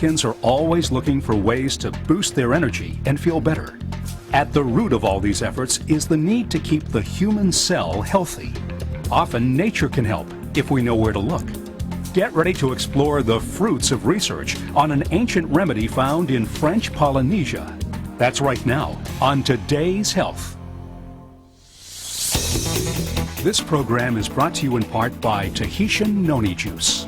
Americans are always looking for ways to boost their energy and feel better. At the root of all these efforts is the need to keep the human cell healthy. Often nature can help if we know where to look. Get ready to explore the fruits of research on an ancient remedy found in French Polynesia. That's right now on Today's Health. This program is brought to you in part by Tahitian noni juice.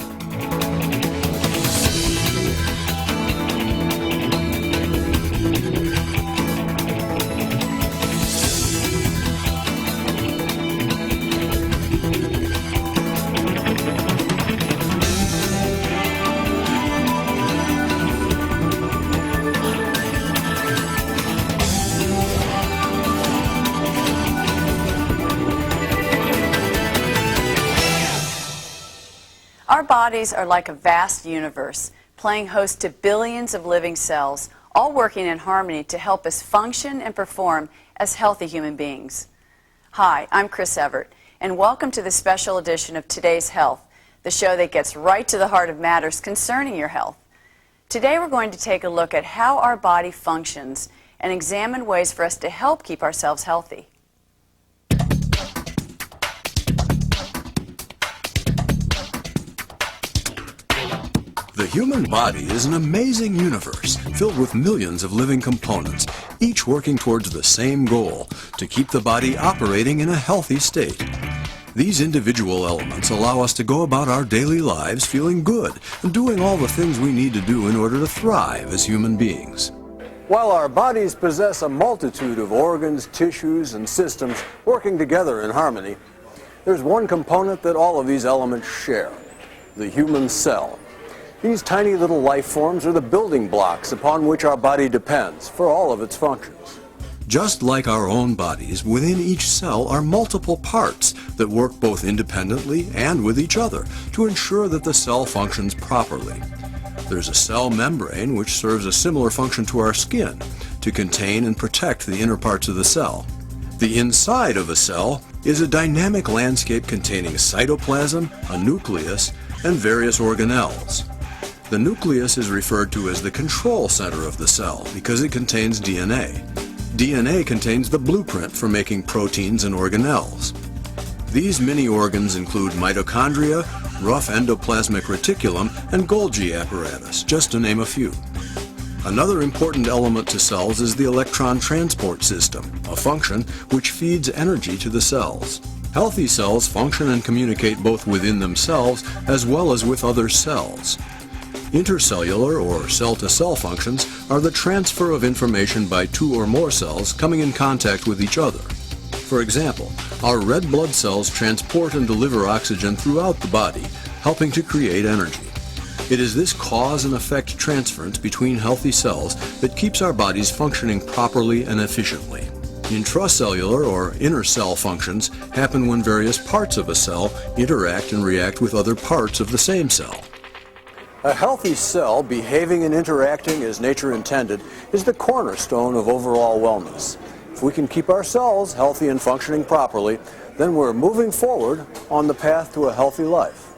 Our bodies are like a vast universe, playing host to billions of living cells, all working in harmony to help us function and perform as healthy human beings. Hi, I'm Chris Everett, and welcome to this special edition of Today's Health, the show that gets right to the heart of matters concerning your health. Today we're going to take a look at how our body functions and examine ways for us to help keep ourselves healthy. The human body is an amazing universe filled with millions of living components, each working towards the same goal, to keep the body operating in a healthy state. These individual elements allow us to go about our daily lives feeling good and doing all the things we need to do in order to thrive as human beings. While our bodies possess a multitude of organs, tissues, and systems working together in harmony, there's one component that all of these elements share: the human cell. These tiny little life forms are the building blocks upon which our body depends for all of its functions. Just like our own bodies, within each cell are multiple parts that work both independently and with each other to ensure that the cell functions properly. There's a cell membrane which serves a similar function to our skin, to contain and protect the inner parts of the cell. The inside of a cell is a dynamic landscape containing cytoplasm, a nucleus, and various organelles. The nucleus is referred to as the control center of the cell because it contains DNA. DNA contains the blueprint for making proteins and organelles. These mini organs include mitochondria, rough endoplasmic reticulum, and Golgi apparatus, just to name a few. Another important element to cells is the electron transport system, a function which feeds energy to the cells. Healthy cells function and communicate both within themselves as well as with other cells. Intercellular or cell-to-cell functions are the transfer of information by two or more cells coming in contact with each other. For example, our red blood cells transport and deliver oxygen throughout the body, helping to create energy. It is this cause and effect transference between healthy cells that keeps our bodies functioning properly and efficiently. Intracellular or inner cell functions happen when various parts of a cell interact and react with other parts of the same cell. A healthy cell behaving and interacting as nature intended is the cornerstone of overall wellness. If we can keep our cells healthy and functioning properly, then we're moving forward on the path to a healthy life.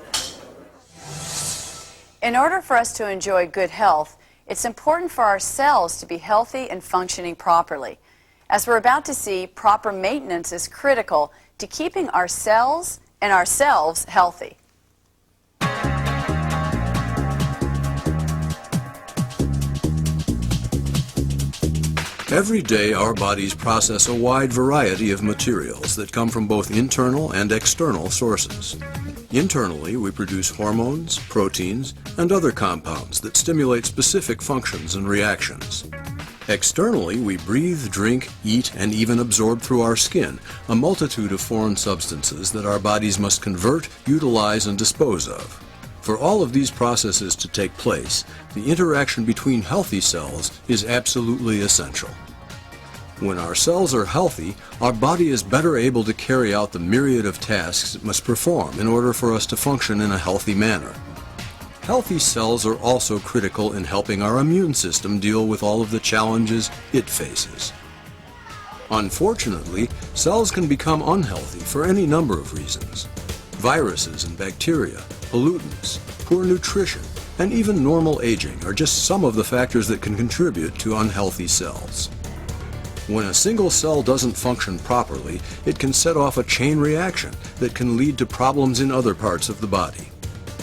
In order for us to enjoy good health, it's important for our cells to be healthy and functioning properly. As we're about to see, proper maintenance is critical to keeping our cells and ourselves healthy. Every day our bodies process a wide variety of materials that come from both internal and external sources. Internally, we produce hormones, proteins, and other compounds that stimulate specific functions and reactions. Externally, we breathe, drink, eat, and even absorb through our skin a multitude of foreign substances that our bodies must convert, utilize, and dispose of. For all of these processes to take place, the interaction between healthy cells is absolutely essential. When our cells are healthy, our body is better able to carry out the myriad of tasks it must perform in order for us to function in a healthy manner. Healthy cells are also critical in helping our immune system deal with all of the challenges it faces. Unfortunately, cells can become unhealthy for any number of reasons. Viruses and bacteria, pollutants, poor nutrition, and even normal aging are just some of the factors that can contribute to unhealthy cells. When a single cell doesn't function properly, it can set off a chain reaction that can lead to problems in other parts of the body.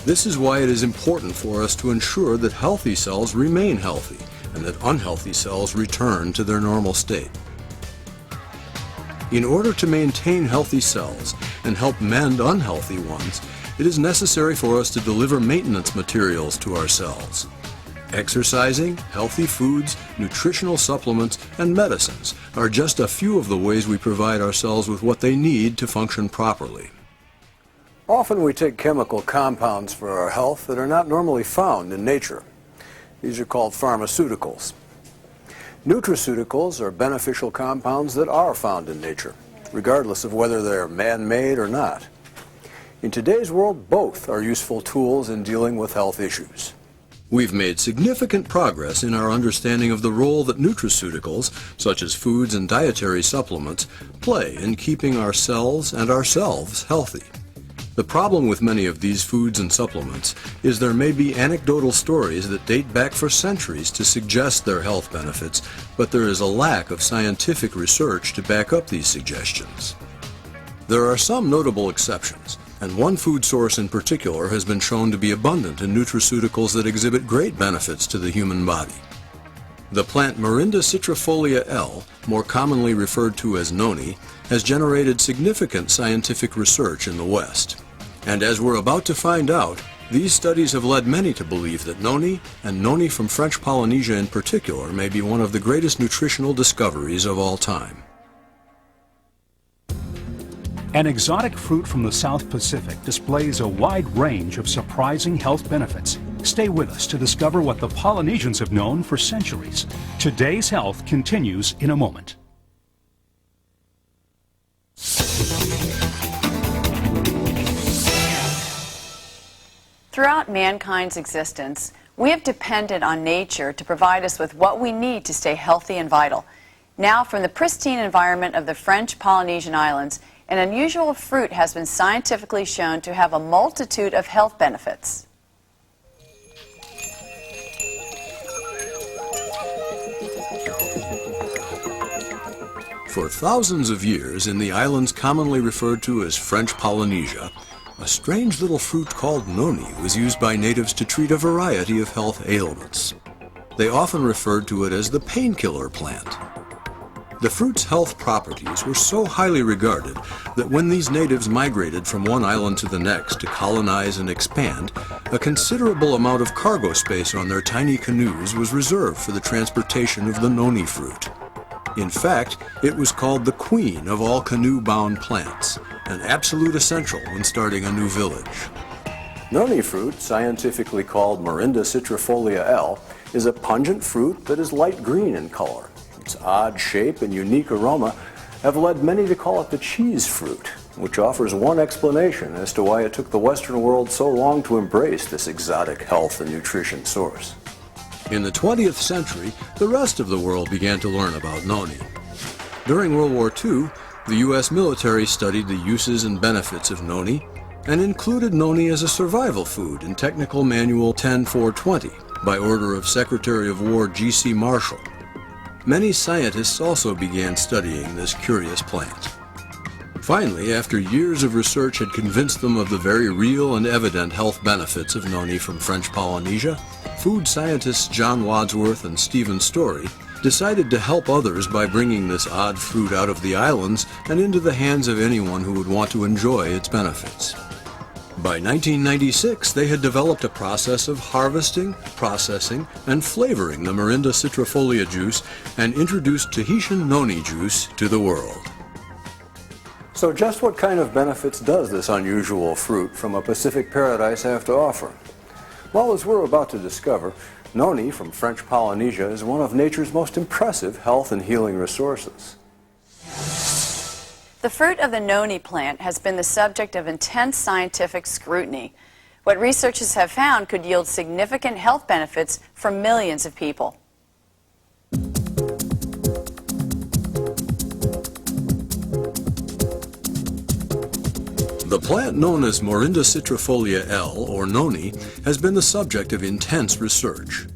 This is why it is important for us to ensure that healthy cells remain healthy and that unhealthy cells return to their normal state. In order to maintain healthy cells and help mend unhealthy ones, it is necessary for us to deliver maintenance materials to our cells. Exercising, healthy foods, nutritional supplements, and medicines are just a few of the ways we provide our cells with what they need to function properly. Often we take chemical compounds for our health that are not normally found in nature. These are called pharmaceuticals. Nutraceuticals are beneficial compounds that are found in nature, regardless of whether they're man-made or not. In today's world, both are useful tools in dealing with health issues. We've made significant progress in our understanding of the role that nutraceuticals, such as foods and dietary supplements, play in keeping our cells and ourselves healthy. The problem with many of these foods and supplements is there may be anecdotal stories that date back for centuries to suggest their health benefits, but there is a lack of scientific research to back up these suggestions. There are some notable exceptions, and one food source in particular has been shown to be abundant in nutraceuticals that exhibit great benefits to the human body. The plant Morinda citrifolia L, more commonly referred to as noni, has generated significant scientific research in the West. And as we're about to find out, these studies have led many to believe that noni, and noni from French Polynesia in particular, may be one of the greatest nutritional discoveries of all time. An exotic fruit from the South Pacific displays a wide range of surprising health benefits. Stay with us to discover what the Polynesians have known for centuries. Today's Health continues in a moment. Throughout mankind's existence, we have depended on nature to provide us with what we need to stay healthy and vital. Now, from the pristine environment of the French Polynesian Islands, an unusual fruit has been scientifically shown to have a multitude of health benefits. For thousands of years in the islands commonly referred to as French Polynesia, a strange little fruit called noni was used by natives to treat a variety of health ailments. They often referred to it as the painkiller plant. The fruit's health properties were so highly regarded that when these natives migrated from one island to the next to colonize and expand, a considerable amount of cargo space on their tiny canoes was reserved for the transportation of the noni fruit. In fact, it was called the queen of all canoe-bound plants, an absolute essential when starting a new village. Noni fruit, scientifically called Morinda citrifolia L, is a pungent fruit that is light green in color. Its odd shape and unique aroma have led many to call it the cheese fruit, which offers one explanation as to why it took the Western world so long to embrace this exotic health and nutrition source. In the 20th century, the rest of the world began to learn about noni. During World War II, the U.S. military studied the uses and benefits of noni and included noni as a survival food in Technical Manual 10420 by order of Secretary of War G.C. Marshall. Many scientists also began studying this curious plant. Finally, after years of research had convinced them of the very real and evident health benefits of noni from French Polynesia, food scientists John Wadsworth and Stephen Story decided to help others by bringing this odd fruit out of the islands and into the hands of anyone who would want to enjoy its benefits. By 1996, they had developed a process of harvesting, processing, and flavoring the Morinda citrifolia juice and introduced Tahitian noni juice to the world. So just what kind of benefits does this unusual fruit from a Pacific paradise have to offer? Well, as we're about to discover, noni from French Polynesia is one of nature's most impressive health and healing resources. The fruit of the noni plant has been the subject of intense scientific scrutiny. What researchers have found could yield significant health benefits for millions of people. The plant known as Morinda citrifolia L, or noni, has been the subject of intense research.